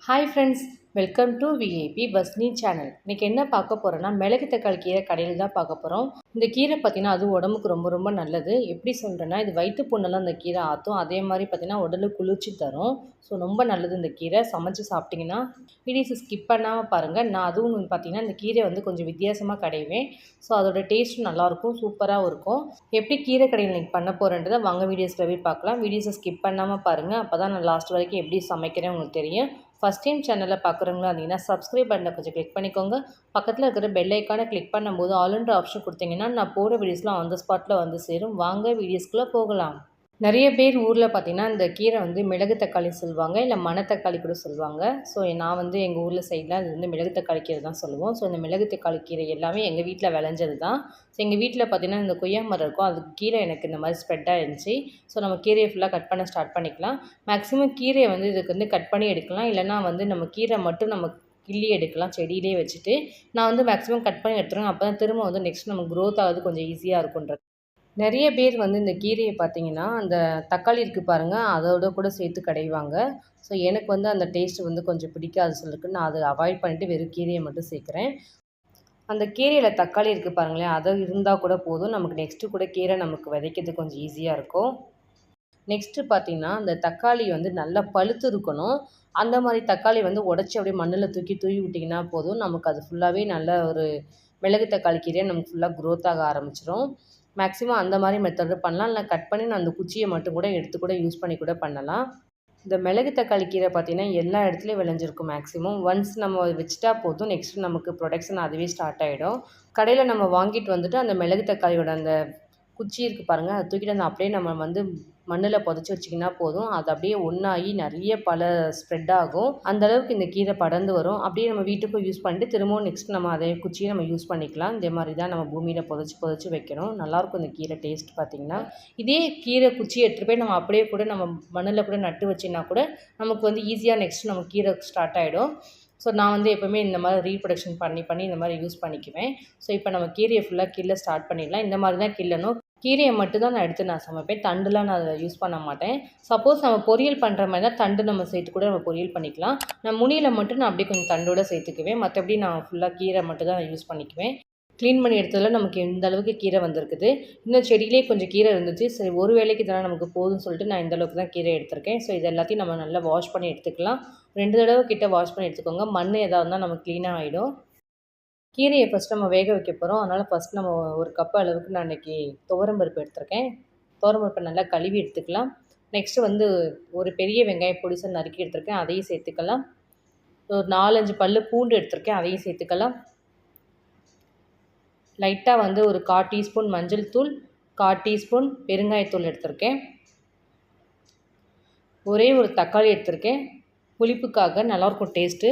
Hi friends, welcome to VIP பஸ்னி channel. இன்றைக்கி என்ன பார்க்க போகிறோன்னா, மிளகு தக்காளி கீரை கடையில் தான் பார்க்க போகிறோம். இந்த கீரை பார்த்திங்கன்னா அது உடம்புக்கு ரொம்ப ரொம்ப நல்லது. எப்படி சொல்கிறேன்னா, இது வயிற்று புண்ணெல்லாம் இந்த கீரை ஆற்றும். அதே மாதிரி பார்த்திங்கன்னா உடலுக்கு குளிர்ச்சி தரும். ஸோ ரொம்ப நல்லது இந்த கீரை. சமைச்சு சாப்பிட்டிங்கன்னா வீடியோஸை ஸ்கிப் பண்ணாமல் பாருங்கள். நான் அதுவும் பார்த்திங்கன்னா இந்த கீரை வந்து கொஞ்சம் வித்தியாசமாக கடைவேன். ஸோ அதோட டேஸ்ட்டும் நல்லாயிருக்கும், சூப்பராகவும் இருக்கும். எப்படி கீரை கடையில் இன்றைக்கி பண்ண போகிறேன்றதை வாங்க வீடியோஸில் போய் பார்க்கலாம். வீடியோஸை ஸ்கிப் பண்ணாமல் பாருங்கள். அப்போ தான் நான் லாஸ்ட் வரைக்கும் எப்படி சமைக்கிறேன் உங்களுக்கு தெரியும். ஃபஸ்ட் டைம் சேனலில் பார்க்குறவங்களா இருந்தீங்கன்னா சப்ஸ்கிரைப் பட்டனை கொஞ்சம் கிளிக் பண்ணிக்கோங்க. பக்கத்தில் இருக்கிற பெல் ஐக்கானை கிளிக் பண்ணும்போது ஆல்ன்ற ஆப்ஷன் கொடுத்தீங்கன்னா நான் போகிற வீடியோஸ்லாம் ஆன் த ஸ்பாட்டில் வந்து சேரும். வாங்க வீடியோஸ்குள்ளே போகலாம். நிறைய பேர் ஊரில் பார்த்திங்கன்னா இந்த கீரை வந்து மிளகு தக்காளி சொல்லுவாங்க, இல்லை மணத்தக்காளி கூட சொல்லுவாங்க. ஸோ நான் வந்து எங்கள் ஊரில் சைடில் அது வந்து மிளகு தக்காளி கீரை தான் சொல்லுவோம். ஸோ இந்த மிளகு தக்காளி கீரை எல்லாமே எங்கள் வீட்டில் விளைஞ்சது தான். ஸோ எங்கள் வீட்டில் பார்த்திங்கன்னா இந்த கொய்யா மரம் இருக்கும், அதுக்கு கீரை எனக்கு இந்த மாதிரி ஸ்ப்ரெட்டாக இருந்துச்சு. ஸோ நம்ம கீரையை ஃபுல்லாக கட் பண்ண ஸ்டார்ட் பண்ணிக்கலாம். மேக்ஸிமம் கீரையை வந்து இதுக்கு வந்து கட் பண்ணி எடுக்கலாம், இல்லைனா வந்து நம்ம கீரை மட்டும் நம்ம கிள்ளி எடுக்கலாம் செடியிலே வச்சுட்டு. நான் வந்து மேக்ஸிமம் கட் பண்ணி எடுத்துருவேன். அப்போ தான் திரும்ப வந்து நெக்ஸ்ட் நம்ம க்ரோத் ஆகுது கொஞ்சம் ஈஸியாக இருக்குன்றது. நிறைய பேர் வந்து இந்த கீரையை பார்த்திங்கன்னா அந்த தக்காளி இருக்குது பாருங்கள், அதோட கூட சேர்த்து கடைவாங்க. ஸோ எனக்கு வந்து அந்த டேஸ்ட்டு வந்து கொஞ்சம் பிடிக்காது சொல்லிருக்கு, நான் அதை அவாய்ட் பண்ணிவிட்டு வெறும் கீரையை மட்டும் சேர்க்குறேன். அந்த கீரையில் தக்காளி இருக்குது பாருங்களேன், அதை இருந்தால் கூட போதும். நமக்கு நெக்ஸ்ட்டு கூட கீரை நமக்கு விதைக்கிறது கொஞ்சம் ஈஸியாக இருக்கும். நெக்ஸ்ட்டு பார்த்திங்கன்னா அந்த தக்காளி வந்து நல்லா பழுத்து இருக்கணும். அந்த மாதிரி தக்காளி வந்து உடச்சி அப்படியே மண்ணில் தூவி விட்டிங்கன்னா போதும். நமக்கு அது ஃபுல்லாகவே நல்ல ஒரு மிளகு தக்காளி கீரையை நமக்கு ஃபுல்லாக க்ரோத் ஆக ஆரம்பிச்சிடும். மேக்ஸிமம் அந்த மாதிரி மெத்தடு பண்ணலாம். இல்லை கட் பண்ணி நான் அந்த குச்சியை மட்டும் கூட எடுத்து கூட யூஸ் பண்ணி கூட பண்ணலாம். இந்த மிளகு தக்காளி கீரை பார்த்திங்கன்னா எல்லா இடத்துலையும் விளைஞ்சிருக்கும் மேக்ஸிமம். ஒன்ஸ் நம்ம வச்சுட்டா போதும், நெக்ஸ்ட் நமக்கு ப்ரொடக்ஷன் அதுவே ஸ்டார்ட் ஆகிடும். கடையில் நம்ம வாங்கிட்டு வந்துட்டு அந்த மிளகு தக்காளியோட அந்த குச்சி இருக்குது பாருங்கள், அதை தூக்கிட்டு அந்த அப்படியே நம்ம வந்து மண்ணில் புதைச்சி வச்சிங்கன்னா போதும். அது அப்படியே ஒன்றாகி நிறைய பல ஸ்ப்ரெட் ஆகும். அந்தளவுக்கு இந்த கீரை படர்ந்து வரும். அப்படியே நம்ம வீட்டுக்கும் யூஸ் பண்ணிட்டு திரும்பவும் நெக்ஸ்ட் நம்ம அதே குச்சியை நம்ம யூஸ் பண்ணிக்கலாம். இதே மாதிரி தான் நம்ம பூமியில் புதைச்சி வைக்கணும். நல்லாயிருக்கும் இந்த கீரை டேஸ்ட் பார்த்திங்கன்னா. இதே கீரை குச்சியை எடுத்துகிட்டு போய் நம்ம அப்படியே கூட நம்ம மண்ணில் கூட நட்டு வச்சின்னா கூட நமக்கு வந்து ஈஸியாக நெக்ஸ்ட் நம்ம கீரை ஸ்டார்ட் ஆகிடும். ஸோ நான் வந்து எப்போவுமே இந்த மாதிரி ரீப்ரொடக்ஷன் பண்ணி இந்த மாதிரி யூஸ் பண்ணிக்குவேன். ஸோ இப்போ நம்ம கீரையை ஃபுல்லாக கிள்ள ஸ்டார்ட் பண்ணிடலாம். இந்த மாதிரி தான் கிள்ளணும். கீரையை மட்டும் தான் நான் சமைப்பேன். தண்டுலாம் நான் அதை யூஸ் பண்ண மாட்டேன். சப்போஸ் நம்ம பொரியல் பண்ணுற மாதிரி தான் தண்டு நம்ம சேர்த்து கூட நம்ம பொரியல் பண்ணிக்கலாம். நான் முனியில் மட்டும் நான் அப்படியே கொஞ்சம் தண்டோடு சேர்த்துக்குவேன். மற்றபடி நான் ஃபுல்லாக கீரை மட்டும் தான் நான் யூஸ் பண்ணிக்குவேன். க்ளீன் பண்ணி எடுத்ததில் நமக்கு இந்த அளவுக்கு கீரை வந்திருக்குது. இன்னும் செடியிலே கொஞ்சம் கீரை இருந்துச்சு. சரி, ஒரு வேளைக்கு இதெல்லாம் நமக்கு போதும்னு சொல்லிட்டு நான் இந்த அளவுக்கு தான் கீரை எடுத்திருக்கேன். ஸோ இது எல்லாத்தையும் நம்ம நல்லா வாஷ் பண்ணி எடுத்துக்கலாம். 2 தடவை கிட்ட வாஷ் பண்ணி எடுத்துக்கோங்க. மண் எதாவது இருந்தால் நமக்கு க்ளீனாக ஆகிடும். கீரையை ஃபஸ்ட் நம்ம வேக வைக்க போகிறோம். அதனால் ஃபஸ்ட் நம்ம ஒரு கப் அளவுக்கு நான் இன்றைக்கி துவரம்பருப்பு எடுத்திருக்கேன். துவரம்பருப்பை நல்லா கழுவி எடுத்துக்கலாம். நெக்ஸ்ட்டு வந்து ஒரு பெரிய வெங்காயம் பொடிசாக நறுக்கி எடுத்திருக்கேன், அதையும் சேர்த்துக்கலாம். ஒரு 4, 5 பல் பூண்டு எடுத்திருக்கேன், அதையும் சேர்த்துக்கலாம். லைட்டாக வந்து ஒரு 1/4 டீஸ்பூன் மஞ்சள் தூள், 1/4 டீஸ்பூன் பெருங்காயத்தூள் எடுத்திருக்கேன். ஒரே ஒரு தக்காளி எடுத்திருக்கேன், புளிப்புக்காக நல்லாயிருக்கும் டேஸ்ட்டு.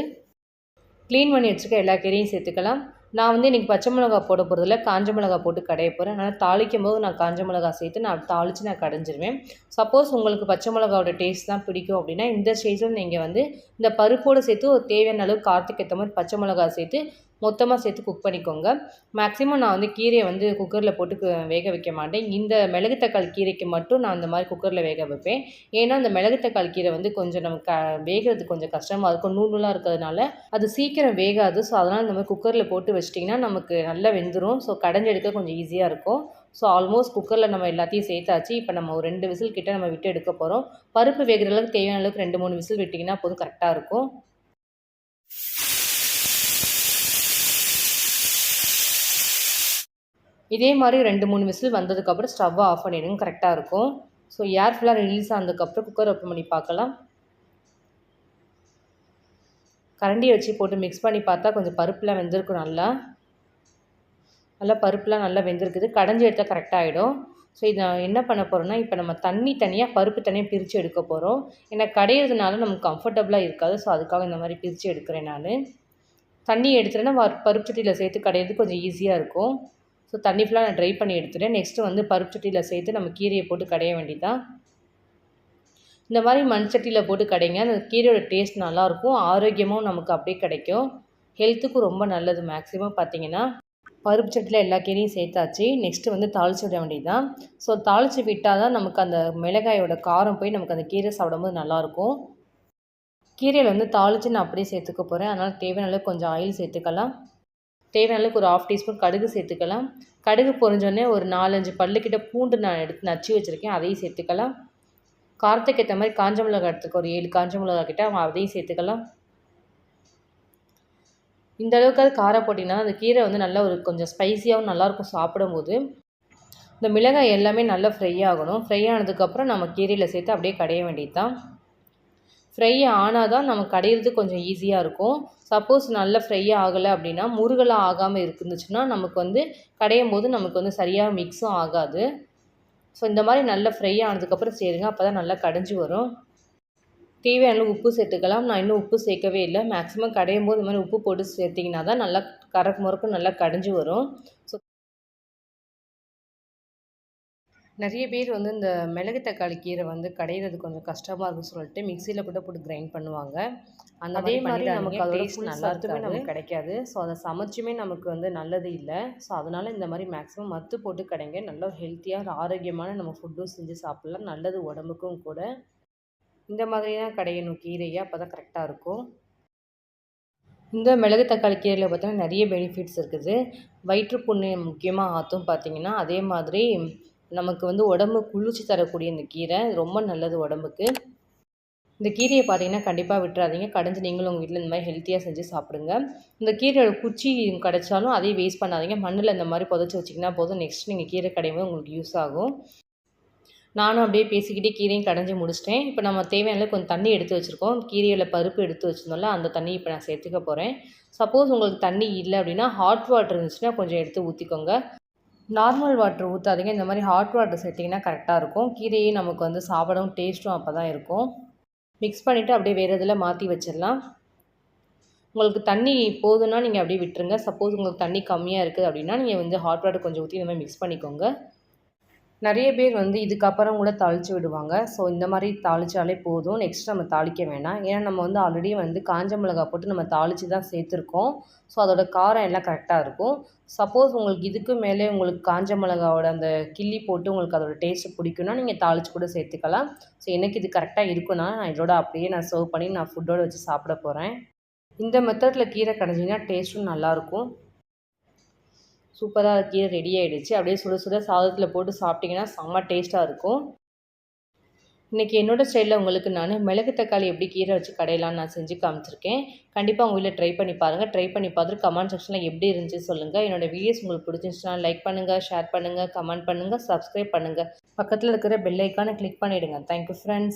க்ளீன் பண்ணி வச்சுருக்க எல்லா கீரையும் சேர்த்துக்கலாம். நான் வந்து இன்றைக்கி பச்சை மிளகா போட போகிறதில்ல, காஞ்ச மிளகா போட்டு கடைய போகிறேன். அதனால் தாளிக்கும் போது நான் காஞ்ச மிளகா சேர்த்து நான் தாளித்து நான் கடைஞ்சிருவேன். சப்போஸ் உங்களுக்கு பச்சை மிளகாவோட டேஸ்ட் தான் பிடிக்கும் அப்படின்னா இந்த ஸ்டேஜில் நீங்கள் வந்து இந்த பருப்போடு சேர்த்து ஒரு தேவையான அளவு காரத்துக்கு ஏற்ற மாதிரி பச்சை மிளகா சேர்த்து மொத்தமாக சேர்த்து குக் பண்ணிக்கோங்க. மேக்ஸிமம் நான் வந்து கீரையை வந்து குக்கரில் போட்டு வேக வைக்க மாட்டேன். இந்த மிளகு தக்காளி கீரைக்கு மட்டும் நான் இந்த மாதிரி குக்கரில் வேக வைப்பேன். ஏன்னா இந்த மிளகு தக்காளி கீரை வந்து கொஞ்சம் நமக்கு வேகிறது கொஞ்சம் கஷ்டமாக இருக்கும், நூலாக இருக்கிறதுனால அது சீக்கிரம் வேகாது. ஸோ அதனால் இந்த மாதிரி குக்கரில் போட்டு வச்சிட்டிங்கன்னா நமக்கு நல்லா வெந்துடும். ஸோ கடைஞ்சி எடுக்க கொஞ்சம் ஈஸியாக இருக்கும். ஸோ ஆல்மோஸ்ட் குக்கரில் நம்ம எல்லாத்தையும் சேர்த்தாச்சு. இப்போ நம்ம ஒரு 2 விசில் கிட்ட நம்ம விட்டு எடுக்க போகிறோம். பருப்பு வேகிற அளவுக்கு தேவையான அளவுக்கு 2, 3 விசில் விட்டிங்கன்னா போதும், கரெக்டாக இருக்கும். இதே மாதிரி 2, 3 விசில் வந்ததுக்கப்புறம் ஸ்டவ்வை ஆஃப் பண்ணிவிடுங்க, கரெக்டாக இருக்கும். ஸோ ஏர் ஃபுல்லாக ரிலீஸ் ஆனதுக்கப்புறம் குக்கர் ஓப்பன் பண்ணி பார்க்கலாம். கரண்டியை வச்சு போட்டு மிக்ஸ் பண்ணி பார்த்தா கொஞ்சம் பருப்புலாம் வெந்திருக்கும். நல்லா பருப்புலாம் நல்லா வெந்திருக்குது. கடைஞ்சி எடுத்தால் கரெக்டாக ஆகிடும். ஸோ இதை நான் என்ன பண்ண போகிறோன்னா, இப்போ நம்ம தண்ணி தனியாக பருப்பு தனியாக பிரித்து எடுக்க போகிறோம். ஏன்னா கடையிறதுனால நமக்கு கம்ஃபர்டபுளாக இருக்காது. ஸோ அதுக்காக இந்த மாதிரி பிரித்து எடுக்கிறேன் நான். தண்ணி எடுத்துட்டேன்னா பருப்பு சட்டியில் சேர்த்து கடையிறது கொஞ்சம் ஈஸியாக இருக்கும். ஸோ தண்ணி ஃபுல்லாக நான் ட்ரை பண்ணி எடுத்துட்டேன். நெக்ஸ்ட்டு வந்து பருப்பு சட்டியில் சேர்த்து நம்ம கீரையை போட்டு கடைய வேண்டியதான். இந்த மாதிரி மண் சட்டியில் போட்டு கடைங்க, அந்த கீரையோட டேஸ்ட் நல்லாயிருக்கும். ஆரோக்கியமும் நமக்கு அப்படியே கிடைக்கும். ஹெல்த்துக்கும் ரொம்ப நல்லது. மேக்ஸிமம் பார்த்திங்கன்னா பருப்பு சட்டியில் எல்லா கீரையும் சேர்த்தாச்சு. நெக்ஸ்ட்டு வந்து தாளித்து விட வேண்டியது தான். ஸோ தாளித்து விட்டால் தான் நமக்கு அந்த மிளகாயோட காரம் போய் நமக்கு அந்த கீரை சாப்பிடும்போது நல்லாயிருக்கும். கீரையில் வந்து தாளித்து நான் அப்படியே சேர்த்துக்க போகிறேன். அதனால் தேவையான அளவுக்கு கொஞ்சம் ஆயில் சேர்த்துக்கலாம். தேவையான அளவுக்கு ஒரு 1/2 டீஸ்பூன் கடுகு சேர்த்துக்கலாம். கடுகு பொரிஞ்சோடனே ஒரு 4, 5 பல்லுக்கிட்ட பூண்டு நான் எடுத்து நச்சு வச்சுருக்கேன், அதையும் சேர்த்துக்கலாம். காரத்துக்கு ஏற்ற மாதிரி காஞ்ச மிளகாய் எடுத்துக்க ஒரு 7 காஞ்ச மிளகாய் கிட்ட அதையும் சேர்த்துக்கலாம். இந்த அளவுக்காவது காரம் போட்டிங்கன்னா அந்த கீரை வந்து நல்லா ஒரு கொஞ்சம் ஸ்பைஸியாகவும் நல்லாயிருக்கும் சாப்பிடும்போது. இந்த மிளகாய் எல்லாமே நல்லா ஃப்ரை ஆகணும். ஃப்ரை ஆனதுக்கப்புறம் நம்ம கீரையில் சேர்த்து அப்படியே கடைய வேண்டியது தான். ஃப்ரை ஆனால் தான் நம்ம கடையிறது கொஞ்சம் ஈஸியாக இருக்கும். சப்போஸ் நல்லா ஃப்ரை ஆகலை அப்படின்னா முருகலாக ஆகாமல் இருந்துச்சுன்னா நமக்கு வந்து கடையும் போது நமக்கு வந்து சரியாக மிக்ஸும் ஆகாது. ஸோ இந்த மாதிரி நல்லா ஃப்ரை ஆனதுக்கப்புறம் சேருங்க. அப்போ தான் நல்லா கடைஞ்சி வரும். தேவையான உப்பு சேர்த்துக்கலாம். நான் இன்னும் உப்பு சேர்க்கவே இல்லை. மேக்ஸிமம் கடையும் போது இந்த மாதிரி உப்பு போட்டு சேர்த்திங்கன்னா தான் நல்லா கறக்கு முறக்கும் நல்லா கடைஞ்சி வரும். ஸோ நிறைய பேர் வந்து இந்த மிளகு தக்காளி கீரை வந்து கடையிறது கொஞ்சம் கஷ்டமாக இருக்குன்னு சொல்லிட்டு மிக்சியில் கூட போட்டு கிரைண்ட் பண்ணுவாங்க. அதே மாதிரி நமக்கு அதோட ஃபுல் சத்துமே நமக்கு கிடைக்காது. ஸோ அதை சமைச்சுமே நமக்கு வந்து நல்லது இல்லை. ஸோ அதனால் இந்த மாதிரி மேக்ஸிமம் மத்து போட்டு கடைங்க. நல்லா ஹெல்த்தியாக ஆரோக்கியமான நம்ம ஃபுட்டும் செஞ்சு சாப்பிட்லாம். நல்லது உடம்புக்கும் கூட. இந்த மாதிரி தான் கடையணும் கீரையை. அப்போ தான் கரெக்டாக இருக்கும். இந்த மிளகு தக்காளி கீரையில் பார்த்தீங்கன்னா நிறைய பெனிஃபிட்ஸ் இருக்குது. வயிற்றுப்புண்ணை முக்கியமாக ஆற்றும் பார்த்தீங்கன்னா, அதே மாதிரி நமக்கு வந்து உடம்பு குளிர்ச்சி தரக்கூடிய இந்த கீரை ரொம்ப நல்லது உடம்புக்கு. இந்த கீரையை பார்த்தீங்கன்னா கண்டிப்பாக விட்டுறாதீங்க. கடைஞ்சி நீங்களும் உங்கள் வீட்டில் இந்த மாதிரி ஹெல்த்தியாக செஞ்சு சாப்பிடுங்க. இந்த கீரையோட குச்சி கிடைச்சாலும் அதையும் வேஸ்ட் பண்ணாதீங்க. மண்ணில் இந்த மாதிரி புதைச்சி வச்சிங்கன்னா போதும். நெக்ஸ்ட் நீங்கள் கீரை கடையும் போது உங்களுக்கு யூஸ் ஆகும். நானும் அப்படியே பேசிக்கிட்டே கீரையும் கடைஞ்சி முடிச்சிட்டேன். இப்போ நம்ம தேவையான கொஞ்சம் தண்ணி எடுத்து வச்சுருக்கோம். கீரையில் பருப்பு எடுத்து வச்சுருந்தோம்ல, அந்த தண்ணி இப்போ நான் சேர்த்துக்க போகிறேன். சப்போஸ் உங்களுக்கு தண்ணி இல்லை அப்படின்னா ஹாட் வாட்டர் இருந்துச்சுன்னா கொஞ்சம் எடுத்து ஊற்றிக்கோங்க. நார்மல் வாட்டர் ஊற்றாதீங்க. இந்த மாதிரி ஹாட் வாட்டர் சேர்த்திங்கன்னா கரெக்டாக இருக்கும். கீரையே நமக்கு வந்து சாப்பிடவும் டேஸ்ட்டும் அப்போ தான் இருக்கும். மிக்ஸ் பண்ணிவிட்டு அப்படியே வேறு இதில் மாற்றி வச்சிடலாம். உங்களுக்கு தண்ணி போதுன்னா நீங்கள் அப்படியே விட்டுருங்க. சப்போஸ் உங்களுக்கு தண்ணி கம்மியாக இருக்குது அப்படின்னா நீங்கள் வந்து ஹாட் வாட்டர் கொஞ்சம் ஊற்றி இந்த மாதிரி மிக்ஸ் பண்ணிக்கோங்க. நிறைய பேர் வந்து இதுக்கப்புறம் கூட தாளித்து விடுவாங்க. ஸோ இந்த மாதிரி தாளித்தாலே போதும். நெக்ஸ்ட் நம்ம தாளிக்க வேணாம். ஏன்னா நம்ம வந்து ஆல்ரெடி வந்து காஞ்ச மிளகாய் போட்டு நம்ம தாளித்து தான் சேர்த்துருக்கோம். ஸோ அதோட காரம் எல்லாம் கரெக்டாக இருக்கும். சப்போஸ் உங்களுக்கு இதுக்கு மேலே உங்களுக்கு காஞ்ச மிளகாவோட அந்த கிள்ளி போட்டு உங்களுக்கு அதோட டேஸ்ட்டு பிடிக்குன்னா நீங்கள் தாளித்து கூட சேர்த்துக்கலாம். ஸோ எனக்கு இது கரெக்டாக இருக்குன்னா நான் இதோட அப்படியே நான் சர்வ் பண்ணி நான் ஃபுட்டோடு வச்சு சாப்பிட போகிறேன். இந்த மெத்தடில் கீரை கடைஞ்சிங்கன்னா டேஸ்ட்டும் நல்லாயிருக்கும். சூப்பராக கீரை ரெடி ஆகிடுச்சு. அப்படியே சுட சுட சாதத்தில் போட்டு சாப்பிட்டிங்கன்னா செம்ம டேஸ்ட்டாக இருக்கும். இன்றைக்கி என்னோடய ஸ்டைலில் உங்களுக்கு நான் மிளகு தக்காளி எப்படி கீரை வச்சு கடையலான்னு நான் செஞ்சு காமிச்சிருக்கேன். கண்டிப்பாக உங்கள் வீட்டில் ட்ரை பண்ணி பாருங்கள். ட்ரை பண்ணி பார்த்துட்டு கமெண்ட் செக்ஷனில் எப்படி இருந்துச்சு சொல்லுங்கள். என்னோடய வீடியோஸ் உங்களுக்கு பிடிச்சிருந்துச்சுன்னா லைக் பண்ணுங்கள், ஷேர் பண்ணுங்கள், கமெண்ட் பண்ணுங்கள், சப்ஸ்கிரைப் பண்ணுங்கள். பக்கத்தில் இருக்கிற பெல் ஐக்கானை கிளிக் பண்ணிவிடுங்க. Thank you friends.